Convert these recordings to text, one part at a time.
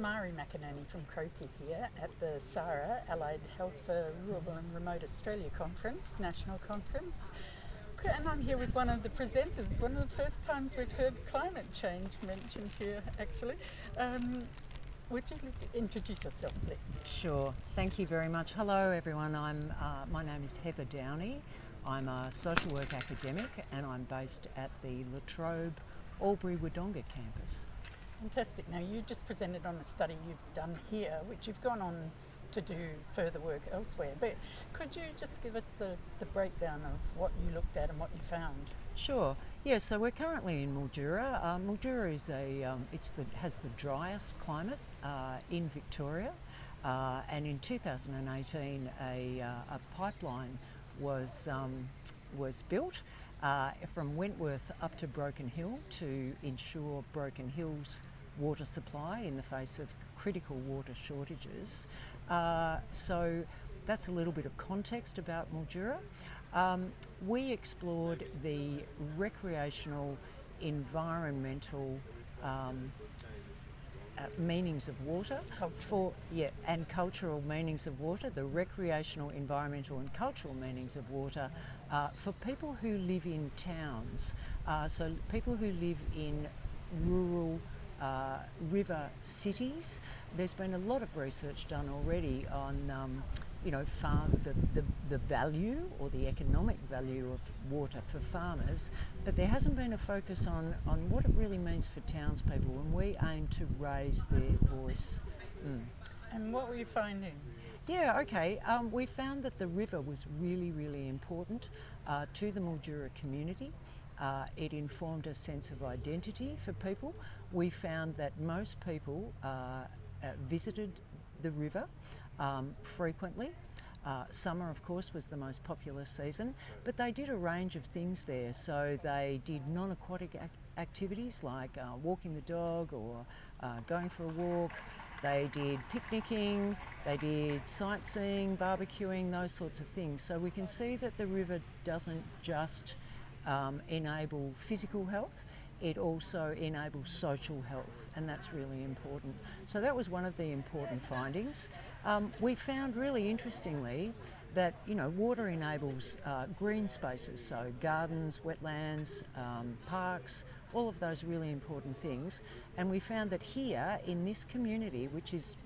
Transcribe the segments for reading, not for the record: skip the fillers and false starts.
Mari McInerney from Croakey here at the SARA, Allied Health for Rural and Remote Australia Conference, National Conference. And I'm here with one of the presenters, one of the first times we've heard climate change mentioned here, actually. Would you introduce yourself, please? Sure. Thank you very much. Hello, everyone. My name is Heather Downey. I'm a social work academic and I'm based at the Trobe Albury Wodonga campus. Fantastic. Now, you just presented on a study you've done here, which you've gone on to do further work elsewhere. But could you just give us the breakdown of what you looked at and what you found? Sure. Yeah. So we're currently in Mildura. Mildura is has the driest climate in Victoria, and in 2018 a pipeline was built from Wentworth up to Broken Hill to ensure Broken Hill's water supply in the face of critical water shortages. So that's a little bit of context about Mildura. We explored the recreational, environmental meanings of water and cultural meanings of water, the recreational, environmental and cultural meanings of water for people who live in towns, so people who live in rural river cities. There's been a lot of research done already on the value or the economic value of water for farmers, but there hasn't been a focus on what it really means for townspeople, and we aim to raise their voice. And what were you finding? Yeah, okay. We found that the river was really, really important to the Mildura community. It informed a sense of identity for people. We found that most people visited the river frequently. Summer, of course, was the most popular season, but they did a range of things there. So they did non-aquatic activities like walking the dog or going for a walk. They did picnicking, they did sightseeing, barbecuing, those sorts of things. So we can see that the river doesn't just enable physical health, it also enables social health, and that's really important. So that was one of the important findings. We found really interestingly that water enables green spaces, so gardens, wetlands, parks, all of those really important things. And we found that here in this community, which it's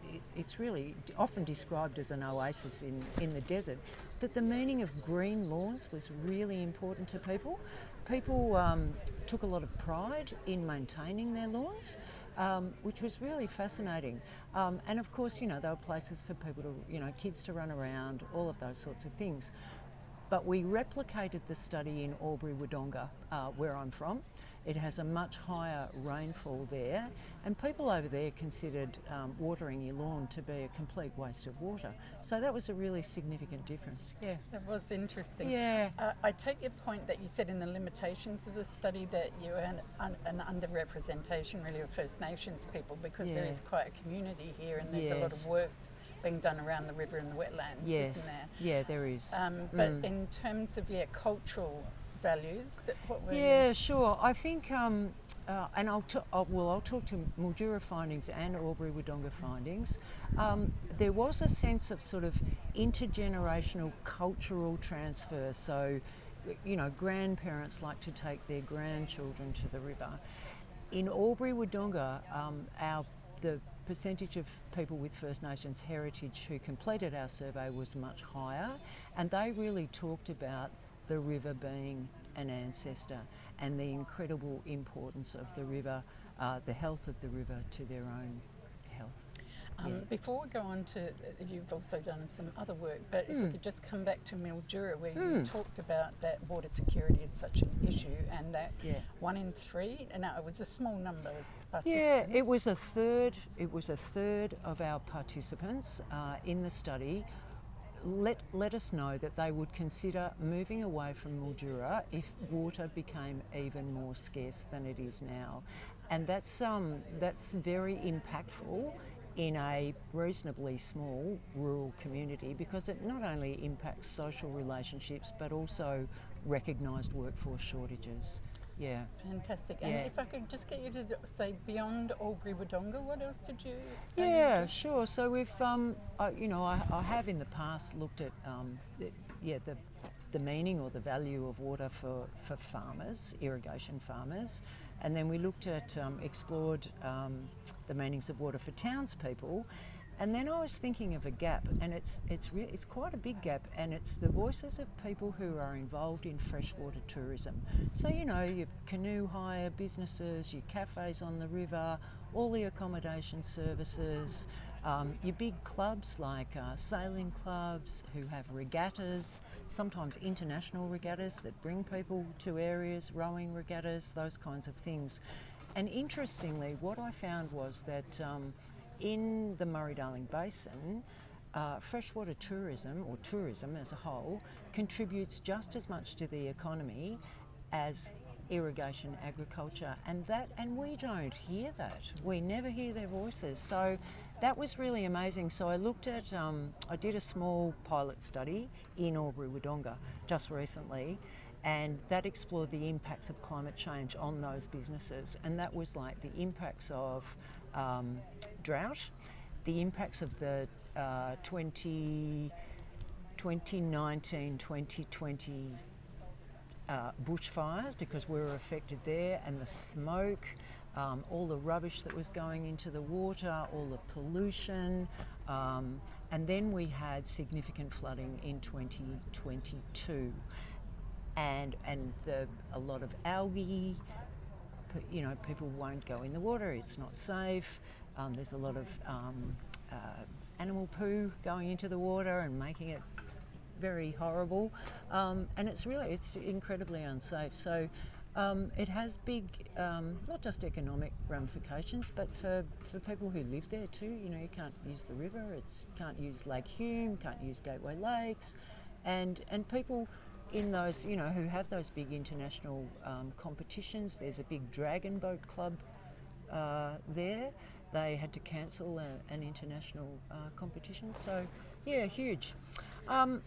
really often described as an oasis in the desert, that the meaning of green lawns was really important to people. People took a lot of pride in maintaining their lawns, which was really fascinating. And of course, there were places for people to, kids to run around, all of those sorts of things. But we replicated the study in Albury Wodonga, where I'm from. It has a much higher rainfall there, and people over there considered watering your lawn to be a complete waste of water. So that was a really significant difference. Yeah, that was interesting. Yeah. I take your point that you said in the limitations of the study that you had an underrepresentation really of First Nations people, because there is quite a community here and there's a lot of work being done around the river and the wetlands, isn't there? Yeah, there is. But in terms of cultural values, what were you? Sure. I think, and I'll talk to Mildura findings and Albury Wodonga findings. There was a sense of sort of intergenerational cultural transfer. So, grandparents like to take their grandchildren to the river. In Albury Wodonga, the percentage of people with First Nations heritage who completed our survey was much higher, and they really talked about the river being an ancestor and the incredible importance of the river, the health of the river to their own health. Before we go on to, you've also done some other work, but if we could just come back to Mildura, where you talked about that water security is such an issue, and that 1 in 3, and it was a small number of participants. Yeah, it was a third. It was a third of our participants in the study let us know that they would consider moving away from Mildura if water became even more scarce than it is now, and that's very impactful in a reasonably small rural community, because it not only impacts social relationships but also recognised workforce shortages. Yeah. Fantastic. And Yeah. if I could just get you to say, beyond Albury Wodonga, what else did you? Yeah, sure. So we've, I have in the past looked at, the meaning or the value of water for farmers, irrigation farmers, and then we looked at, explored the meanings of water for townspeople, and then I was thinking of a gap, and it's quite a big gap, and it's the voices of people who are involved in freshwater tourism. So your canoe hire businesses, your cafes on the river, all the accommodation services, your big clubs like sailing clubs who have regattas, sometimes international regattas that bring people to areas, rowing regattas, those kinds of things. And interestingly, what I found was that in the Murray-Darling Basin, freshwater tourism, or tourism as a whole, contributes just as much to the economy as irrigation agriculture, and we don't hear that. We never hear their voices. So that was really amazing. So I looked at, I did a small pilot study in Albury Wodonga just recently, and that explored the impacts of climate change on those businesses, and that was like the impacts of drought, the impacts of the 2019-2020 bushfires, because we were affected there, and the smoke, all the rubbish that was going into the water, all the pollution, and then we had significant flooding in 2022, and a lot of algae. People won't go in the water, it's not safe. There's a lot of animal poo going into the water and making it very horrible, and it's incredibly unsafe. So it has big, not just economic ramifications, but for people who live there too. You can't use the river, can't use Lake Hume, can't use Gateway Lakes, and people in those, who have those big international competitions. There's a big dragon boat club there. They had to cancel an international competition. So, yeah, huge. And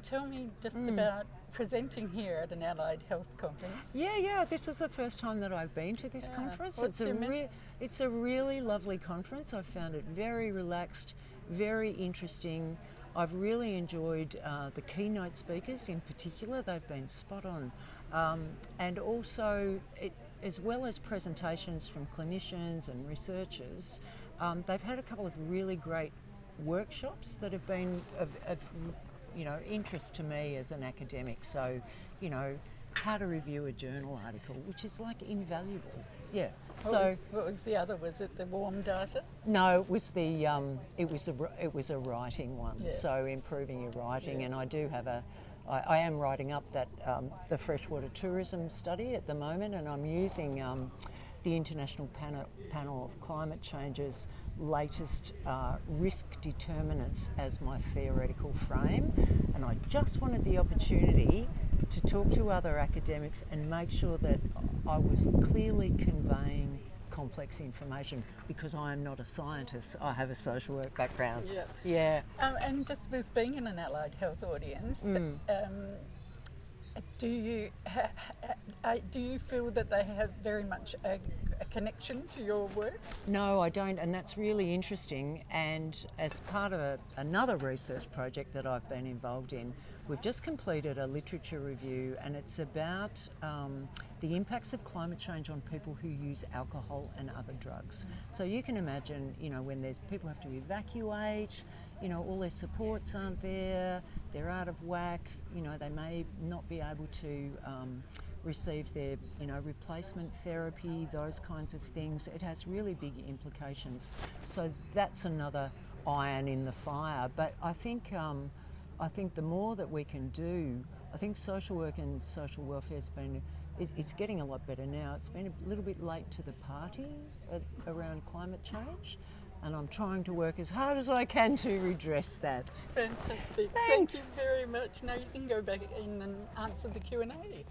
tell me just about presenting here at an allied health conference. Yeah. This is the first time that I've been to this conference. It's a really lovely conference. I've found it very relaxed, very interesting. I've really enjoyed the keynote speakers in particular. They've been spot on. And also, as well as presentations from clinicians and researchers, they've had a couple of really great workshops that have been of interest to me as an academic. So, how to review a journal article, which is like invaluable. Yeah. So what was the other? Was it the warm data? no, it was the it was a writing one. Yeah. So improving your writing, Yeah. and I do have I am writing up that the freshwater tourism study at the moment, and I'm using the International Panel of Climate Change's latest risk determinants as my theoretical frame, and I just wanted the opportunity to talk to other academics and make sure that I was clearly conveying complex information, because I am not a scientist. I have a social work background. Yeah. And just with being in an allied health audience, do you feel that they have very much a connection to your work? No, I don't, and that's really interesting. And as part of another research project that I've been involved in, we've just completed a literature review, and it's about the impacts of climate change on people who use alcohol and other drugs. So you can imagine, when there's people have to evacuate, all their supports aren't there, they're out of whack, they may not be able to receive their, replacement therapy, those kinds of things. It has really big implications. So that's another iron in the fire. But I think the more that we can do, I think social work and social welfare has been, it's getting a lot better now. It's been a little bit late to the party around climate change, and I'm trying to work as hard as I can to redress that. Fantastic. Thanks. Thank you very much. Now you can go back in and answer the Q&A. Okay.